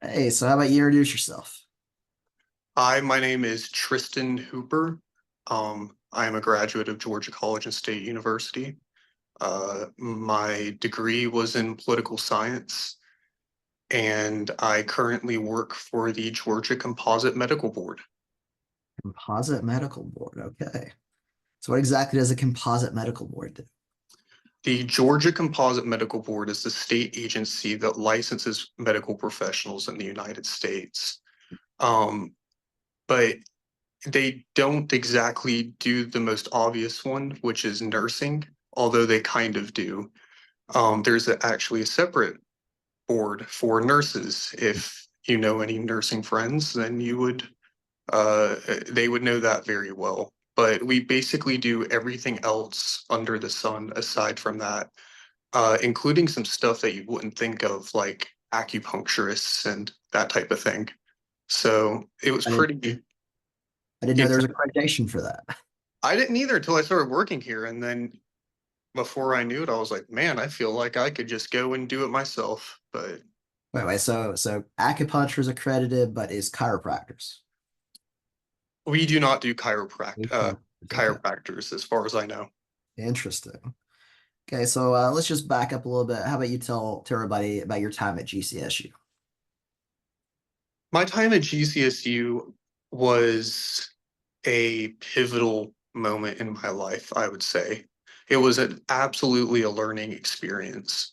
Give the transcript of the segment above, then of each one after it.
Hey, so how about you introduce yourself? Hi, my name is Tristan Hooper. I am a graduate of Georgia College and State University. My degree was in political science, and I currently work for the Georgia Composite Medical Board. Composite Medical Board. Okay. So what exactly does a composite medical board do? The Georgia Composite Medical Board is the state agency that licenses medical professionals in the United States. Um, but they don't exactly do the most obvious one, which is nursing, although they kind of do. There's actually a separate board for nurses. If you know any nursing friends, then they would know that very well. But we basically do everything else under the sun aside from that, including some stuff that you wouldn't think of, like acupuncturists and that type of thing. So it was I didn't pretty I didn't know there was intense. accreditation for that. I didn't either until I started working here, and then before I knew it, I was like, man, I feel like I could just go and do it myself. But Wait, so acupuncture is accredited, but is chiropractors. we do not do Okay. chiropractors, as far as I know. Interesting. Okay, so let's just back up a little bit. How about you tell everybody about your time at GCSU? My time at GCSU was a pivotal moment in my life, I would say. It was absolutely a learning experience.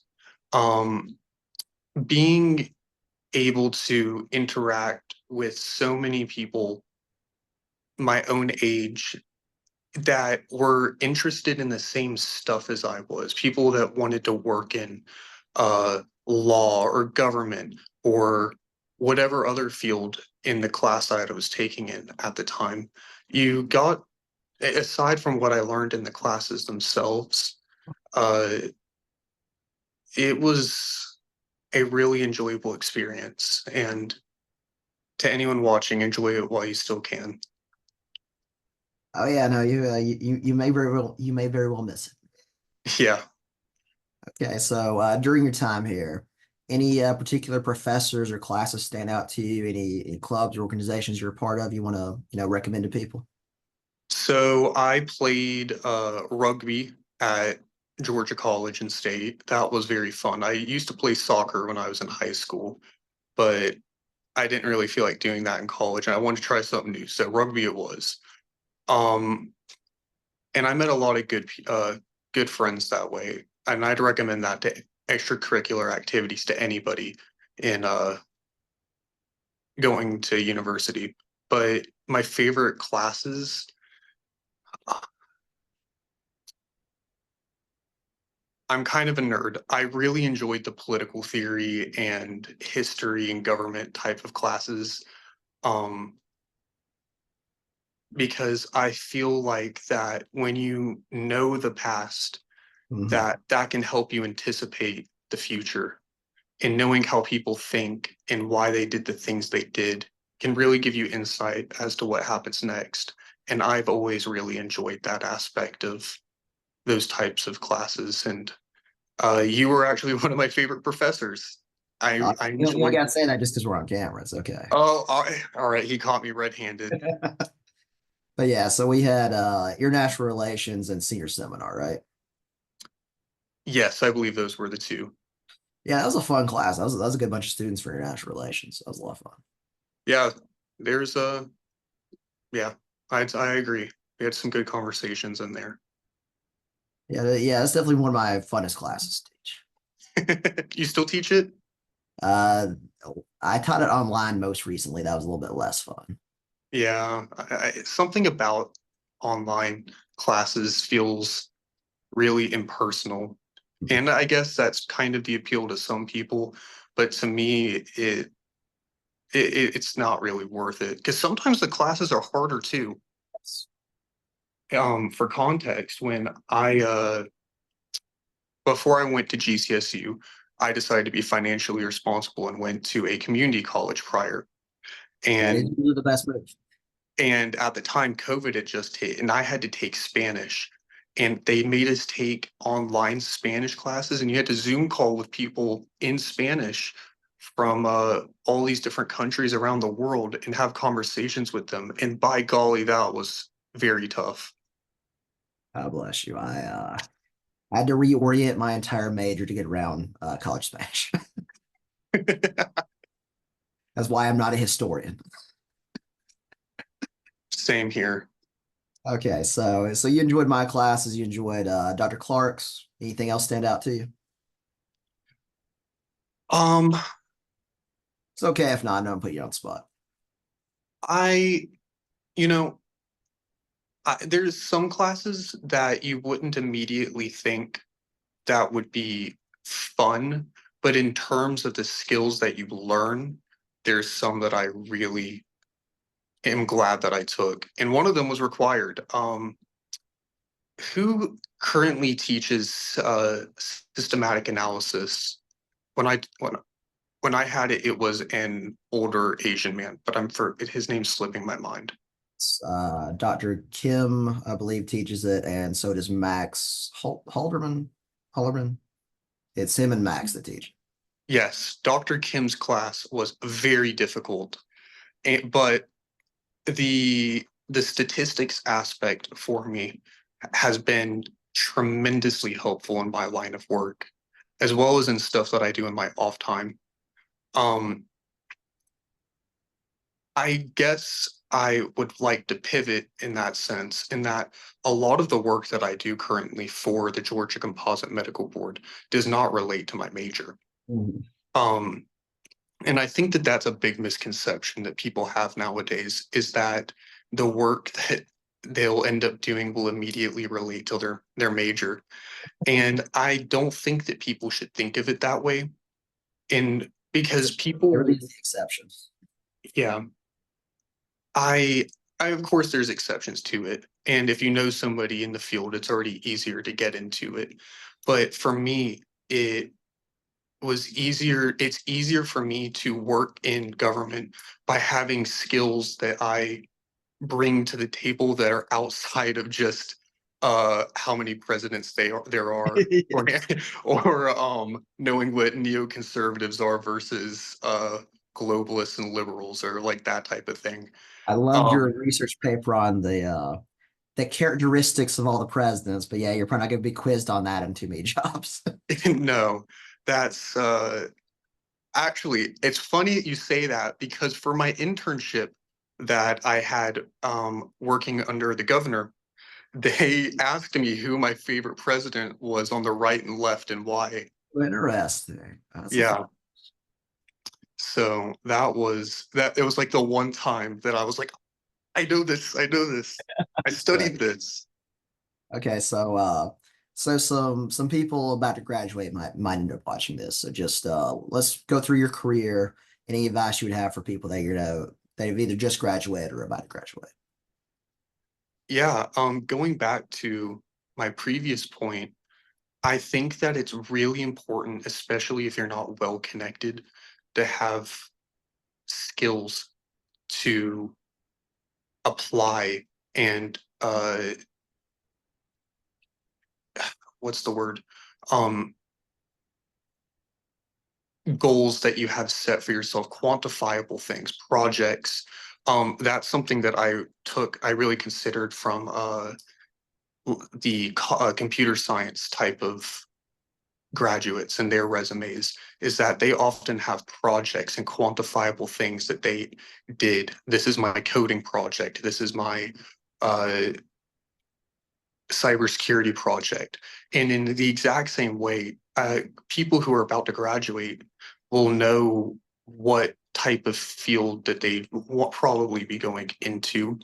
Um, Being able to interact with so many people my own age that were interested in the same stuff as I was, people that wanted to work in law or government or whatever other field in the class I was taking in at the time. You got, aside from what I learned in the classes themselves, uh, it was a really enjoyable experience. And to anyone watching, enjoy it while you still can. Oh yeah, no, you may very well miss it. Yeah. Okay, so during your time here, any particular professors or classes stand out to you? Any clubs or organizations you're a part of you want to recommend to people? So I played rugby at Georgia College and State. That was very fun. I used to play soccer when I was in high school, but I didn't really feel like doing that in college, and I wanted to try something new. So rugby it was. Um, and I met a lot of good friends that way, and I'd recommend that to extracurricular activities to anybody in going to university. But my favorite classes, I'm kind of a nerd. I really enjoyed the political theory and history and government type of classes, um, because I feel like that when you know the past, Mhm. that can help you anticipate the future. And knowing how people think and why they did the things they did can really give you insight as to what happens next. And I've always really enjoyed that aspect of those types of classes. And you were actually one of my favorite professors. I You don't enjoyed. gotta say that just because we're on camera. It's okay. Oh, all right. He caught me red-handed. But yeah, so we had international relations and senior seminar, right? Yes, I believe those were the two. Yeah, that was a fun class. That was a good bunch of students for international relations. That was a lot of fun. Yeah, there's yeah, I agree. We had some good conversations in there. Yeah, that's definitely one of my funnest classes to teach. You still teach it? Uh, I taught it online most recently. That was a little bit less fun. Yeah, something about online classes feels really impersonal. And I guess that's kind of the appeal to some people, but to me, it's not really worth it because sometimes the classes are harder too. For context, when I before I went to GCSU, I decided to be financially responsible and went to a community college prior. That is And really the best move. at the time, COVID had just hit, and I had to take Spanish. And they made us take online Spanish classes, and you had to Zoom call with people in Spanish from all these different countries around the world and have conversations with them. And by golly, that was very tough. God bless you. I had to reorient my entire major to get around college Spanish. That's why I'm not a historian. Same here. Okay, so you enjoyed my classes, you enjoyed Dr. Clark's. Anything else stand out to you? Um, It's okay if not, I know I'm putting you on the spot. I, you know, there's some classes that you wouldn't immediately think that would be fun, but in terms of the skills that you learn, there's some that I really am glad that I took. And one of them was required. Who currently teaches systematic analysis? When I when when I had it, it was an older Asian man, but his name's slipping my mind. Dr. Kim, I believe, teaches it, and so does Max Halderman. Halderman. It's him and Max that teach. Yes, Dr. Kim's class was very difficult, but the statistics aspect for me has been tremendously helpful in my line of work, as well as in stuff that I do in my off time. Um, I guess I would like to pivot in that sense, in that a lot of the work that I do currently for the Georgia Composite Medical Board does not relate to my major. Mhm. Um, and I think that that's a big misconception that people have nowadays is that the work that they'll end up doing will immediately relate to their major. And I don't think that people should think of it that way. And because people, Everybody's the exception. yeah, I of course there's exceptions to it. And if you know somebody in the field, it's already easier to get into it. But for me, it's easier for me to work in government by having skills that I bring to the table that are outside of just how many presidents there are or knowing what neoconservatives are versus globalists and liberals or like that type of thing. I loved your Um research paper on the characteristics of all the presidents, but yeah, you're probably not going to be quizzed on that in too many jobs. no, that's actually, it's funny that you say that because for my internship that I had working under the governor, they asked me who my favorite president was on the right and left and why. Interesting. That's a fun. Yeah. So that it was like the one time that I was like, I know this, I know this. I Right. studied this. Okay, so some people about to graduate might end up watching this. So just let's go through your career. Any advice you would have for people that you know that have either just graduated or about to graduate? Yeah, going back to my previous point, I think that it's really important, especially if you're not well connected, to have skills to apply and what's the word? Um, Goals that you have set for yourself, quantifiable things, projects. That's something that I really considered from the computer science type of graduates and their resumes is that they often have projects and quantifiable things that they did. This is my coding project. This is my uh, cybersecurity project. And in the exact same way, people who are about to graduate will know what type of field that they will probably be going into,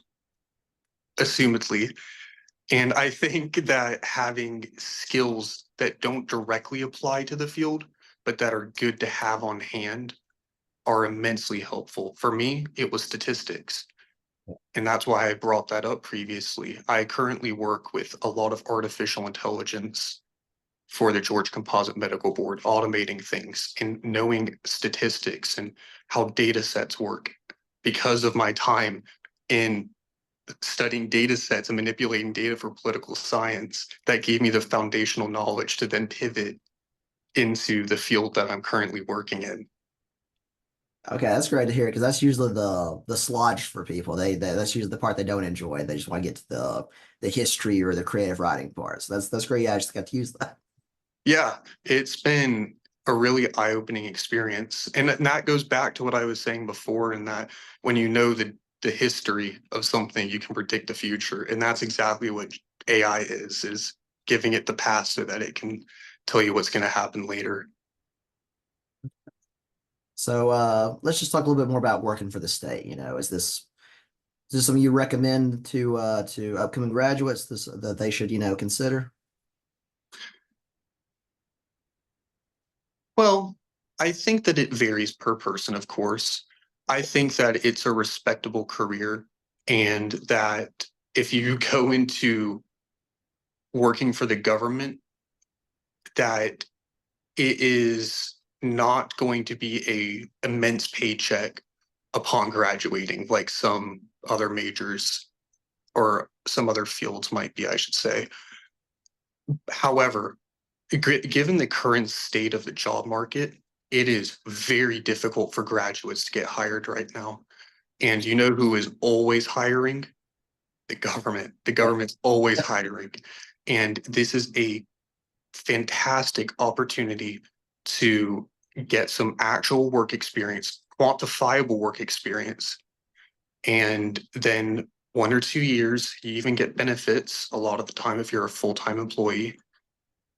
assumedly. And I think that having skills that don't directly apply to the field, but that are good to have on hand are immensely helpful. For me, it was statistics. And that's why I brought that up previously. I currently work with a lot of artificial intelligence for the Georgia Composite Medical Board, automating things and knowing statistics and how data sets work because of my time in studying data sets and manipulating data for political science. That gave me the foundational knowledge to then pivot into the field that I'm currently working in. Okay, that's great to hear because that's usually the slodge for people. That's usually the part they don't enjoy. They just want to get to the history or the creative writing part. So that's great. Yeah, I just got to use that. Yeah, it's been a really eye-opening experience. And that goes back to what I was saying before, in that when you know the history of something, you can predict the future. And that's exactly what AI is giving it the past so that it can tell you what's going to happen later. So let's just talk a little bit more about working for the state. Is this something you recommend to upcoming graduates that they should, consider? Well, I think that it varies per person, of course. I think that it's a respectable career, and that if you go into working for the government, that it is not going to be a immense paycheck upon graduating like some other majors or some other fields might be, I should say. However, given the current state of the job market, it is very difficult for graduates to get hired right now. And you know who is always hiring? The government. The Yeah. government's always hiring. And this is a fantastic opportunity to get some actual work experience, quantifiable work experience. And then 1 or 2 years, you even get benefits a lot of the time if you're a full-time employee.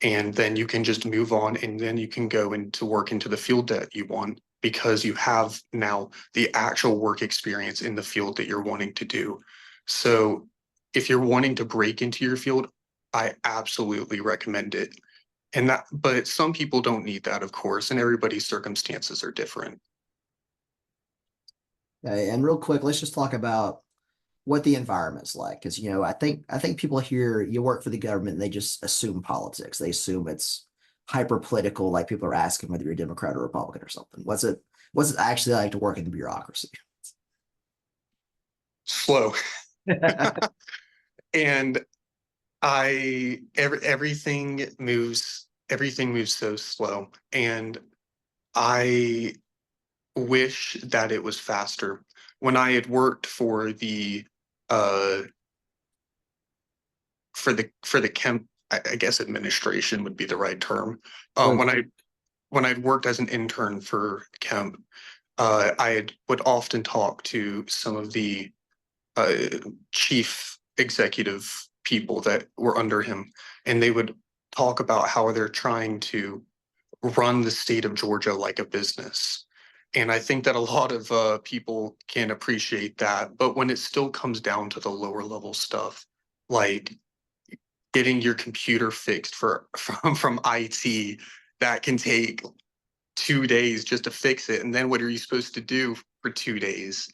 And then you can just move on, and then you can go into work into the field that you want, because you have now the actual work experience in the field that you're wanting to do. So if you're wanting to break into your field, I absolutely recommend it. And that, but some people don't need that, of course, and everybody's circumstances are different. Okay, and real quick, let's just talk about what the environment's like. Because I think people hear you work for the government and they just assume politics. They assume it's hyper political, like people are asking whether you're a Democrat or Republican or something. What's it actually like to work in the bureaucracy? Slow. And everything moves so slow. And I wish that it was faster. When I had worked uh for the Kemp, I guess administration would be the right term. What is When I'd worked as an intern for Kemp, would often talk to some of the uh, chief executive people that were under him, and they would talk about how they're trying to run the state of Georgia like a business. And I think that a lot of people can appreciate that. But when it still comes down to the lower level stuff, like getting your computer fixed from IT, that can take 2 days just to fix it. And then what are you supposed to do for 2 days?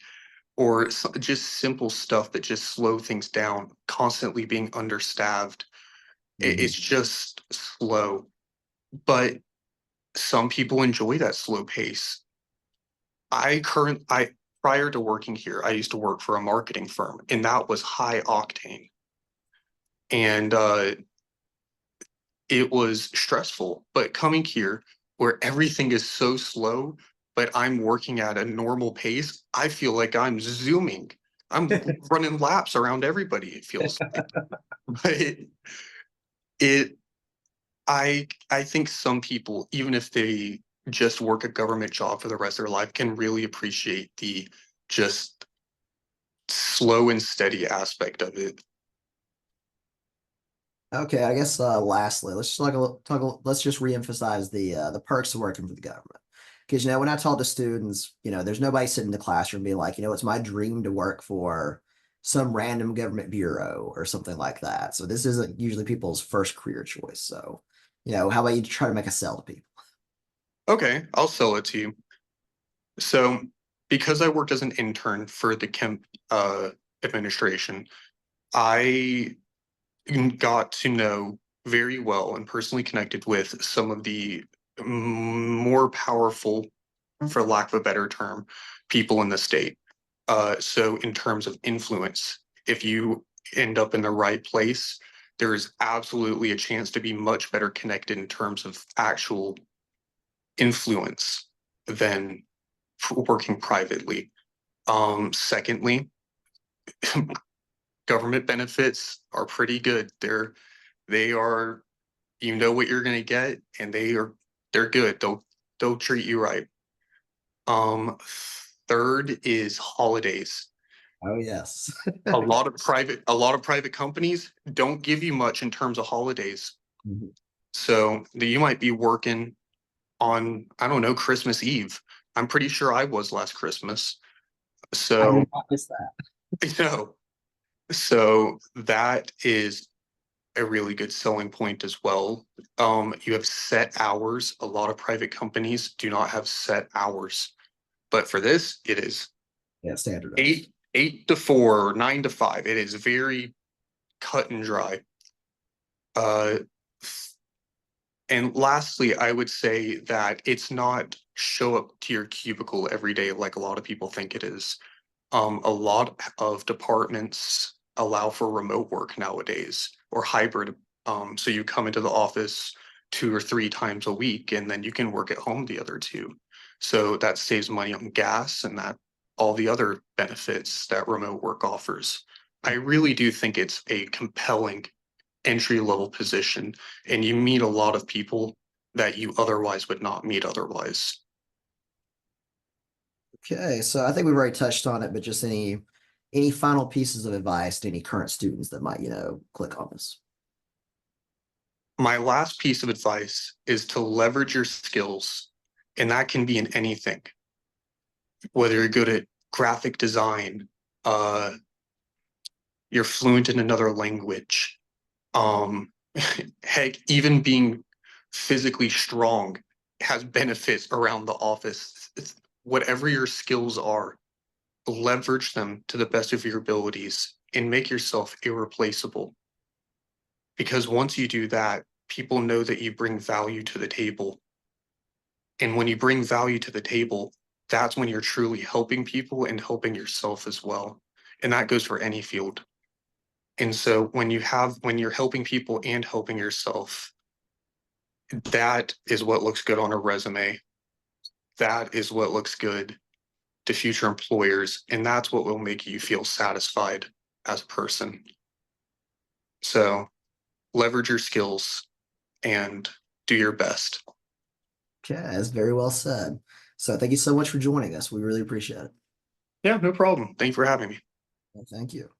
Or just simple stuff that just slow things down, constantly being understaffed. It's Mhm. just slow. But some people enjoy that slow pace. I prior to working here, I used to work for a marketing firm, and that was high octane. And it was stressful. But coming here, where everything is so slow, but I'm working at a normal pace, I feel like I'm zooming. I'm running laps around everybody, it feels like. But it I think some people, even if they just work a government job for the rest of their life, can really appreciate the just slow and steady aspect of it. Okay, I guess lastly, let's just let's just reemphasize the perks of working for the government. Because when I talk to students, there's nobody sitting in the classroom being like, it's my dream to work for some random government bureau or something like that. So this isn't usually people's first career choice. So, how about you try to make a sell to people? Okay, I'll sell it to you. So, because I worked as an intern for the Kemp administration, I got to know very well and personally connected with some of the more powerful, for lack of a better term, people in the state. So, in terms of influence, if you end up in the right place, there is absolutely a chance to be much better connected in terms of actual influence than working privately. Secondly, government benefits are pretty good. They are, you know what you're gonna get, and they're good. They'll treat you right. Um, Third is holidays. Oh yes. A lot of private companies don't give you much in terms of holidays. Mhm. So you might be working on, I don't know, Christmas Eve. I'm pretty sure I was last Christmas. I So, did not miss that. you know, so that is a really good selling point as well. You have set hours. A lot of private companies do not have set hours, but for this, it is Yeah, standardized. 8 to 4 or 9 to 5. It is very cut and dry. Uh, and lastly, I would say that it's not show up to your cubicle every day like a lot of people think it is. A lot of departments allow for remote work nowadays or hybrid. So you come into the office 2 or 3 times a week, and then you can work at home the other two. So that saves money on gas and that all the other benefits that remote work offers. I really do think it's a compelling entry level position, and you meet a lot of people that you otherwise would not meet otherwise. Okay, so I think we've already touched on it, but just any final pieces of advice to any current students that might, click on this. My last piece of advice is to leverage your skills, and that can be in anything, whether you're good at graphic design, uh, you're fluent in another language, um, heck, even being physically strong has benefits around the office. Whatever your skills are, leverage them to the best of your abilities and make yourself irreplaceable. Because once you do that, people know that you bring value to the table. And when you bring value to the table, that's when you're truly helping people and helping yourself as well. And that goes for any field. And so when you're helping people and helping yourself, that is what looks good on a resume. That is what looks good to future employers. And that's what will make you feel satisfied as a person. So leverage your skills and do your best. Okay, that's very well said. So thank you so much for joining us. We really appreciate it. Yeah, no problem. Thank you for having me. Well, thank you.